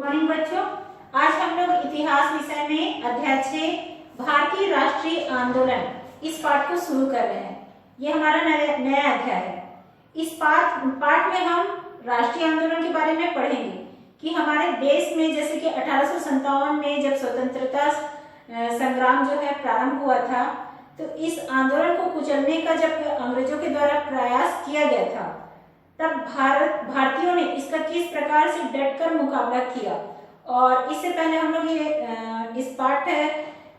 Morning बच्चों, आज हम लोग इतिहास विषय में अध्याय 6 भारतीय राष्ट्रीय आंदोलन इस पाठ को शुरू कर रहे हैं। ये हमारा नया अध्याय है। इस पाठ में हम राष्ट्रीय आंदोलन के बारे में पढ़ेंगे कि हमारे देश में जैसे कि 1857 में जब स्वतंत्रता संग्राम जो है प्रारंभ हुआ था, तो इस आंदोलन को कुचलने का जब अंग्रेजों के द्वारा प्रयास किया गया था, तब भारतीयों ने इसका किस प्रकार से डटकर मुकाबला किया। और इससे पहले हम लोग इस पाठ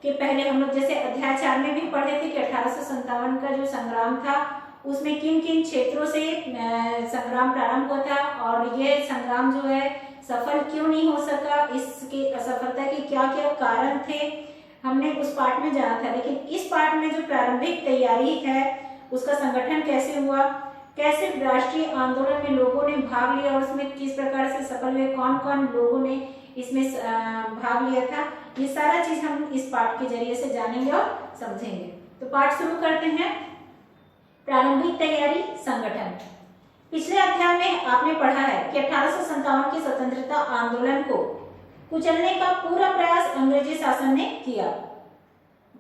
के पहले हम लोग जैसे अध्याय 4 में भी पढ़े थे कि 1857 का जो संग्राम था उसमें किन किन क्षेत्रों से संग्राम प्रारंभ हुआ था और ये संग्राम जो है सफल क्यों नहीं हो सका, इसकी असफलता के क्या क्या कारण थे, हमने उस पाठ में जाना था। लेकिन इस पाठ में जो प्रारंभिक तैयारी है उसका संगठन कैसे हुआ, कैसे राष्ट्रीय आंदोलन में लोगों ने भाग लिया और उसमें किस प्रकार से सफल हुए, कौन कौन लोगों ने इसमें भाग लिया था, ये सारा चीज हम इस पाठ के जरिए से जानेंगे और समझेंगे। तो पाठ शुरू करते हैं। प्रारंभिक तैयारी, संगठन। पिछले अध्याय में आपने पढ़ा है कि 1857 के स्वतंत्रता आंदोलन को कुचलने का पूरा प्रयास अंग्रेजी शासन ने किया।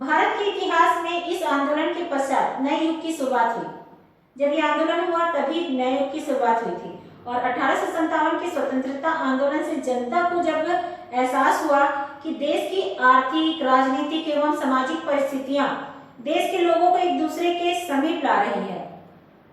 भारत के इतिहास में इस आंदोलन के पश्चात नए युग की शुरुआत हुई। जब ये आंदोलन हुआ तभी नए युग की शुरुआत हुई थी और 1857 के स्वतंत्रता आंदोलन से जनता को जब एहसास हुआ कि देश की आर्थिक, राजनीतिक एवं सामाजिक परिस्थितियां देश के लोगों को एक दूसरे के समीप ला रही है,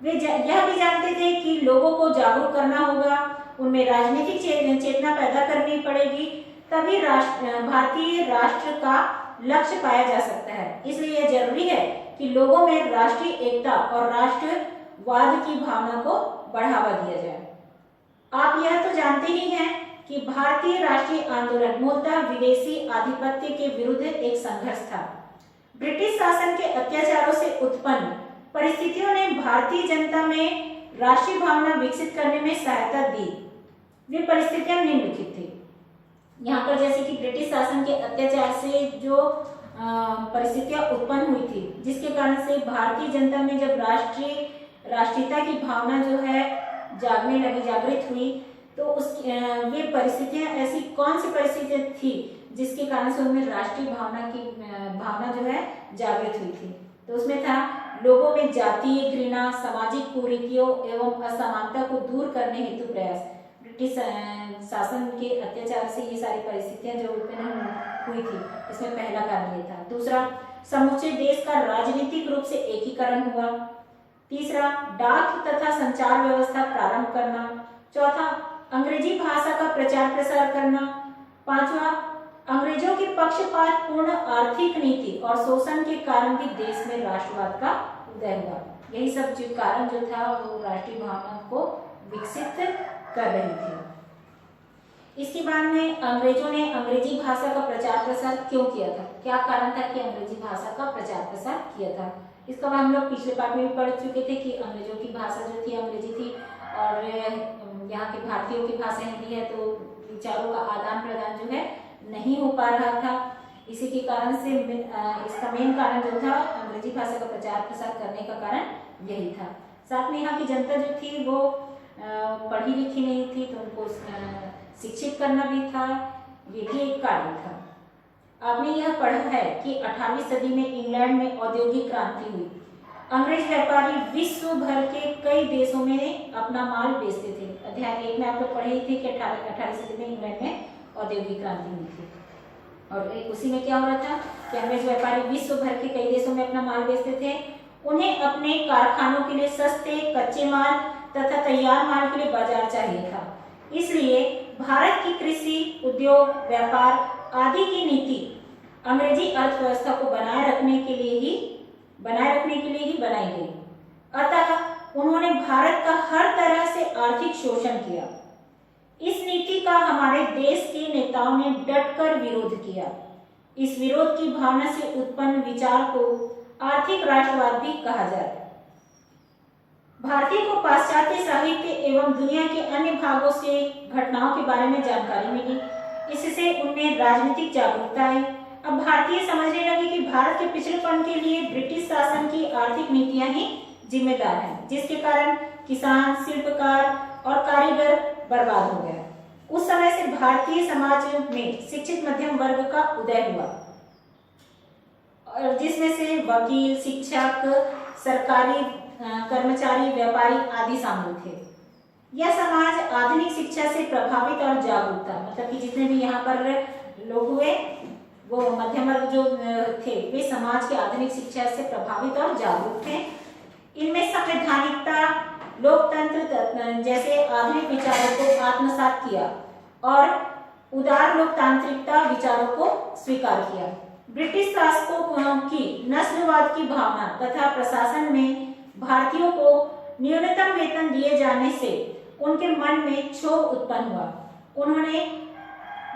वे यह भी जानते थे कि लोगों को जागरूक करना होगा, उनमें राजनीतिक चेतना पैदा करनी पड़ेगी, तभी भारतीय राष्ट्र का लक्ष्य पाया जा सकता है। इसलिए यह जरूरी है कि लोगों में राष्ट्रीय एकता और राष्ट्रवाद की भावना को बढ़ावा दिया जाए। आप यह तो जानते ही हैं कि भारतीय राष्ट्रीय आंदोलन मूलतः विदेशी आधिपत्य के विरुद्ध एक संघर्ष था। ब्रिटिश शासन के अत्याचारों से उत्पन्न परिस्थितियों ने भारतीय जनता में राष्ट्रीय भावना विकसित करने में सहायता दी। वे परिस्थितियां निम्नलिखित थी। यहाँ पर जैसे कि ब्रिटिश शासन के अत्याचार से जो परिस्थितियां उत्पन्न हुई थी, जिसके कारण से भारतीय जनता में जब राष्ट्रीयता की भावना जो है जागने लगी, जागृत हुई, तो ये परिस्थितियां ऐसी कौन सी परिस्थितियां थी जिसके कारण से उनमें राष्ट्रीय भावना जो है जागृत हुई थी। तो उसमें था लोगों में जातीय घृणा, सामाजिक कुरीतियों एवं असमानता को दूर करने हेतु प्रयास। ब्रिटिश शासन के अत्याचार से ये सारी परिस्थितियां जो उत्पन्न हुई थी, इसमें पहला कारण ये था। दूसरा, समूचे देश का राजनीतिक रूप से एकीकरण हुआ। तीसरा, डाक तथा संचार व्यवस्था प्रारंभ करना। चौथा, अंग्रेजी भाषा का प्रचार प्रसार करना। पांचवा, अंग्रेजों की पक्षपातपूर्ण आर्थिक नीति और शोषण के कारण भी देश में राष्ट्रवाद का उदय हुआ। यही सब जो कारण जो था वो राष्ट्रीय भावना को विकसित कर रही थी। इसके बाद में अंग्रेजों ने अंग्रेजी भाषा का प्रचार प्रसार क्यों किया था, क्या कारण था कि अंग्रेजी भाषा का प्रचार प्रसार किया था। इसका हम लोग पिछले पाठ में भी पढ़ चुके थे कि अंग्रेजों की भाषा जो थी अंग्रेजी थी और यहाँ के भारतीयों की भाषा हिंदी है, तो विचारों का आदान प्रदान जो है नहीं हो पा रहा था। इसी के कारण से इसका मेन कारण जो था अंग्रेजी भाषा का प्रचार प्रसार करने का कारण यही था। साथ में यहाँ की जनता जो थी वो पढ़ी लिखी नहीं थी, तो उनको शिक्षित करना भी था, ये भी एक कारण था। आपने यह पढ़ा है कि 18वीं सदी में इंग्लैंड में औद्योगिक क्रांति हुई। अंग्रेज व्यापारी विश्व भर के कई देशों में अपना माल बेचते थे। अध्याय 1 में आप लोग पढ़े थे कि 18वीं सदी में इंग्लैंड में औद्योगिक क्रांति हुई थी और उसी में क्या हो रहा था कि अंग्रेज व्यापारी विश्व भर के कई देशों में अपना माल बेचते थे। उन्हें अपने कारखानों के लिए सस्ते कच्चे माल तथा तैयार माल के लिए बाजार चाहिए था। इसलिए भारत की कृषि, उद्योग, व्यापार आदि की नीति अंग्रेजी अर्थव्यवस्था को बनाए रखने के लिए ही बनाई गई। अतः उन्होंने भारत का हर तरह से आर्थिक शोषण किया। इस नीति का हमारे देश के नेताओं ने डटकर विरोध किया। इस विरोध की भावना से उत्पन्न विचार को आर्थिक राष्ट्रवाद भी कहा जाता है। भारतीय को पाश्चात्य साहित्य एवं दुनिया के अन्य भागों से घटनाओं के बारे में जानकारी मिली। इससे उनमें राजनीतिक जागरूकता आई। अब भारतीय समझने लगे कि भारत के पिछड़ेपन के लिए ब्रिटिश शासन की आर्थिक नीतियां ही जिम्मेदार हैं, जिसके कारण किसान, शिल्पकार और कारीगर बर्बाद हो गया। उस समय से भारतीय समाज में शिक्षित मध्यम वर्ग का उदय हुआ, और जिसमें से वकील, शिक्षक, सरकारी कर्मचारी, व्यापारी आदि शामिल थे। यह समाज आधुनिक शिक्षा से प्रभावित और जागरूक था, मतलब कि जितने भी यहाँ पर लोग हुए वो मध्यम वर्ग जो थे वे समाज के आधुनिक शिक्षा से प्रभावित और जागरूक थे। इनमें संवैधानिकता, लोकतंत्र जैसे आधुनिक विचारों को आत्मसात किया और उदार लोकतांत्रिकता विचारों को स्वीकार किया। ब्रिटिश शासकों की नस्लवाद की भावना तथा प्रशासन में भारतीयों को न्यूनतम वेतन दिए जाने से उनके मन में क्षोभ उत्पन्न हुआ। उन्होंने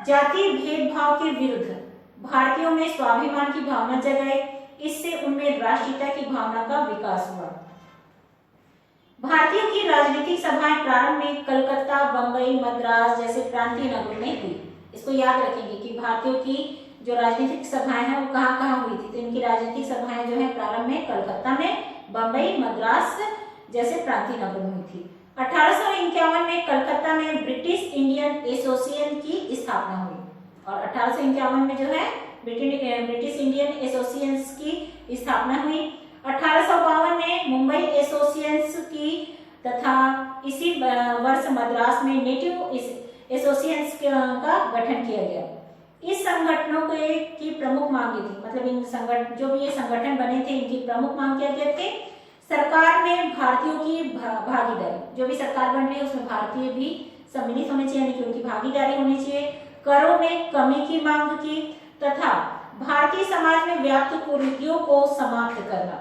जातीय भेदभाव के विरुद्ध भारतीयों में स्वाभिमान की भावना जगाई। इससे उनमें राष्ट्रीयता की भावना का विकास हुआ। भारतीयों की राजनीतिक सभाएं प्रारंभ में कलकत्ता, बंबई, मद्रास जैसे प्रांतीय नगरों में हुई। इसको याद रखेंगे कि भारतीयों की जो राजनीतिक सभाएं हैं वो कहाँ कहाँ हुई थी। तो इनकी राजनीतिक सभाएं जो है प्रारंभ में कलकत्ता में, बंबई, मद्रास जैसे प्रांतीय नगरों में हुई थी। 1851 में कलकत्ता में ब्रिटिश इंडियन एसोसिएशन की स्थापना हुई, और 1851 में जो है ब्रिटिश इंडियन एसोसिएशन की स्थापना हुई। 1852 में मुंबई एसोसिएशन की तथा इसी वर्ष मद्रास में नेटिव एसोसिएशन का गठन किया गया। इस संगठनों की प्रमुख मांगे थी, मतलब इन संगठन जो भी ये संगठन बने थे इनकी प्रमुख मांग क्या क्या थे। सरकार में भारतीयों की भागीदारी, जो भी सरकार बन रही है उसमें भारतीय भी सम्मिलित होने चाहिए, यानी कि उनकी भागीदारी होनी चाहिए। करों में कमी की मांग की तथा भारतीय समाज में व्याप्त कुरीतियों को समाप्त करना।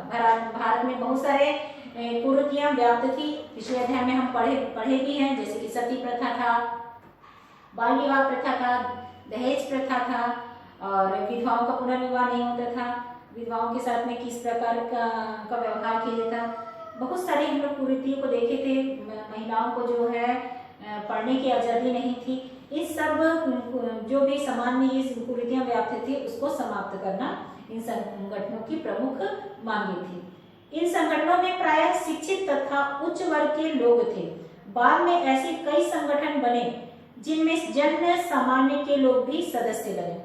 भारत में बहुत सारे कुरीतियां व्याप्त थी, पिछले अध्याय में हम पढ़े भी हैं, जैसे कि सती प्रथा था, बाल विवाह प्रथा था, दहेज प्रथा था, और विधवाओं का पुनर्विवाह नहीं होता था, विधवाओं के साथ में किस प्रकार का व्यवहार किया जाता। बहुत सारी हम लोग कुरीतियों को देखे थे। महिलाओं को जो है पढ़ने की आजादी नहीं थी। इस सब जो भी समाज में ये कुरीतियां व्याप्त थी उसको समाप्त करना इन संगठनों की प्रमुख मांगे थी। इन संगठनों में प्रायः शिक्षित तथा उच्च वर्ग के लोग थे। बाद में ऐसे कई संगठन बने जिनमें जन सामान्य के लोग भी सदस्य बने।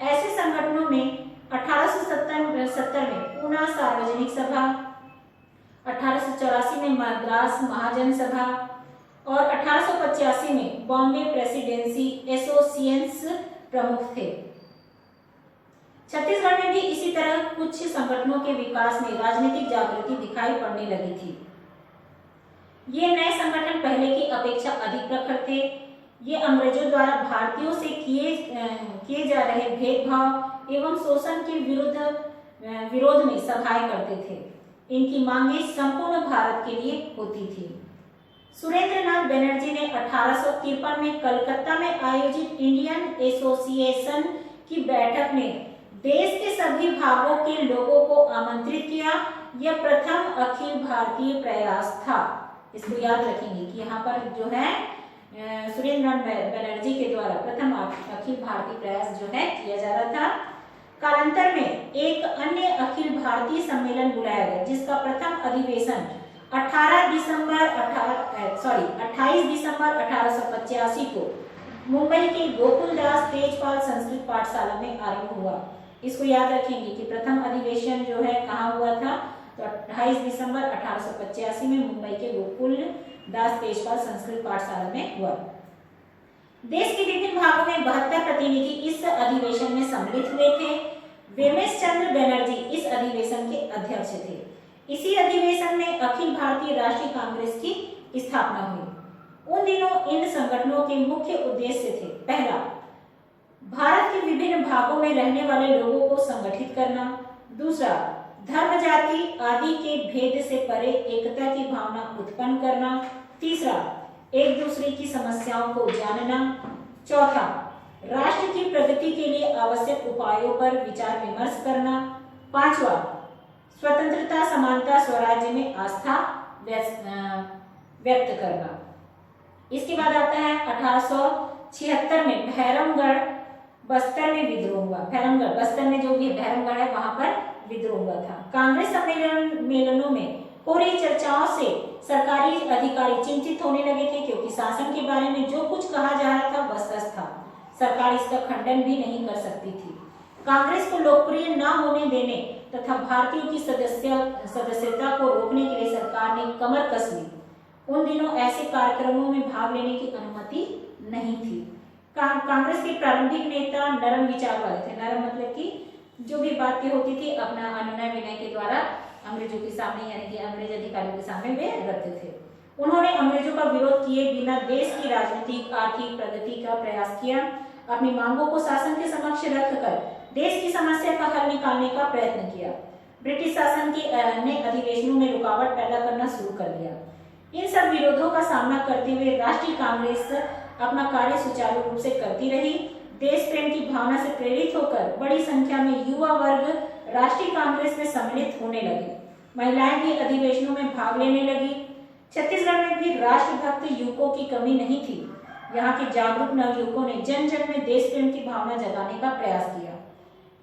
ऐसे संगठनों में 1870 में पूना सार्वजनिक सभा, 1884 में मद्रास महाजन सभा और 1885 में बॉम्बे प्रेसिडेंसी एसोसिएशन प्रमुख थे। छत्तीसगढ़ में भी इसी तरह कुछ संगठनों के विकास में राजनीतिक जागृति दिखाई पड़ने लगी थी। ये नए संगठन पहले की अपेक्षा अधिक प्रखर थे। ये अंग्रेजों द्वारा भारतीयों से किए जा रहे भेदभाव एवं शोषण के विरोध में सभाएं करते थे। इनकी मांगे संपूर्ण भारत के लिए होती थी। सुरेंद्रनाथ बनर्जी ने 1853 में कलकत्ता में आयोजित इंडियन एसोसिएशन की बैठक में देश के सभी भागों के लोगों को आमंत्रित किया। यह प्रथम अखिल भारतीय प्रयास था। इसको याद रखेंगे कि यहाँ पर जो है सुरेंद्रनाथ बनर्जी के द्वारा प्रथम अखिल भारतीय प्रयास जो है किया जा रहा था। कालांतर में एक अन्य अखिल भारतीय सम्मेलन बुलाया गया, जिसका प्रथम अधिवेशन 28 दिसंबर 1885 को मुंबई के गोकुलदास तेजपाल संस्कृत पाठशाला में आरंभ हुआ। इसको याद रखेंगे कि प्रथम अधिवेशन जो है कहाँ हुआ था, तो 28 दिसंबर 1885 में मुंबई के गोकुलदास तेजपाल संस्कृत पाठशाला में हुआ। देश के विभिन्न भागों में 72 प्रतिनिधि इस अधिवेशन में सम्मिलित हुए थे। वेमेश चंद्र बनर्जी इस अधिवेशन के अध्यक्ष थे। इसी अधिवेशन में अखिल भारतीय राष्ट्रीय कांग्रेस की स्थापना हुई। उन दिनों इन संगठनों के मुख्य उद्देश्य थे: पहला, भारत के विभिन्न भागों में रहने वाले लोगों को संगठित करना। दूसरा, धर्म, जाति आदि के भेद से परे एकता की भावना उत्पन्न करना। तीसरा, एक दूसरे की समस्याओं को जानना। चौथा, राष्ट्र की प्रगति के लिए आवश्यक उपायों पर विचार विमर्श करना। पांचवा, स्वतंत्रता, समानता, स्वराज्य में आस्था व्यक्त करना। इसके बाद आता है 1876 में भैरमगढ़ बस्तर में विद्रोह हुआ। भैरमगढ़ बस्तर में जो भी भैरमगढ़ है वहां पर विद्रोह हुआ था। कांग्रेस सम्मेलनों में हो रही चर्चाओं से सरकारी अधिकारी चिंतित होने लगे थे, क्योंकि शासन के बारे में जो कुछ कहा जा रहा था वह सच था। सरकार इसका खंडन भी नहीं कर सकती थी। कांग्रेस को लोकप्रिय न होने देने तथा भारतीयों की सदस्यता को रोकने के लिए सरकार ने कमर कस ली। उन दिनों ऐसे कार्यक्रमों में भाग लेने की अनुमति नहीं थी। कांग्रेस के प्रारंभिक नेता नरम विचार वाले थे। नरम मतलब कि जो भी बातें होती थी अपना अनुनय विनय के द्वारा अंग्रेजों के सामने यानी कि अंग्रेज अधिकारियों के सामने वे रखते थे। उन्होंने अंग्रेजों का विरोध किए बिना देश की राजनीतिक आर्थिक प्रगति का प्रयास किया। अपनी मांगों को शासन के समक्ष रखकर देश की समस्या का हल निकालने का प्रयत्न किया। ब्रिटिश शासन के ने अधिवेशनों में रुकावट पैदा करना शुरू कर दिया। इन सब विरोधों का सामना करते हुए राष्ट्रीय कांग्रेस अपना कार्य सुचारू रूप से करती रही। देश प्रेम की भावना से प्रेरित होकर बड़ी संख्या में युवा वर्ग राष्ट्रीय कांग्रेस में सम्मिलित होने लगे। महिलाएं भी अधिवेशनों में भाग लेने लगी। छत्तीसगढ़ में भी राष्ट्रभक्त युवकों की कमी नहीं थी। यहाँ के जागरूक नवयुवकों ने जन जन में देश प्रेम की भावना जगाने का प्रयास किया।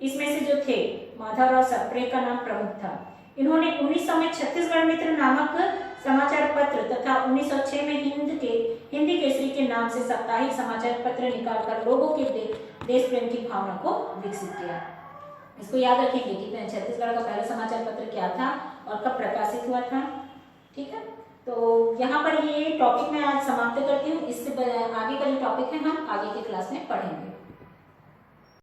इसमें से जो थे माधवराव सप्रे का नाम प्रमुख था। इन्होंने 1900 में छत्तीसगढ़ मित्र नामक समाचार पत्र तथा 1906 में हिंदी केसरी के नाम से साप्ताहिक समाचार पत्र निकालकर लोगों के देश प्रेम की भावना को विकसित किया। इसको याद रखेंगे कि छत्तीसगढ़ का पहला समाचार पत्र क्या था और कब प्रकाशित हुआ था। ठीक है, तो यहाँ पर ये टॉपिक मैं आज समाप्त करती हूँ। इससे आगे का जो टॉपिक है हम आगे की क्लास में पढ़ेंगे।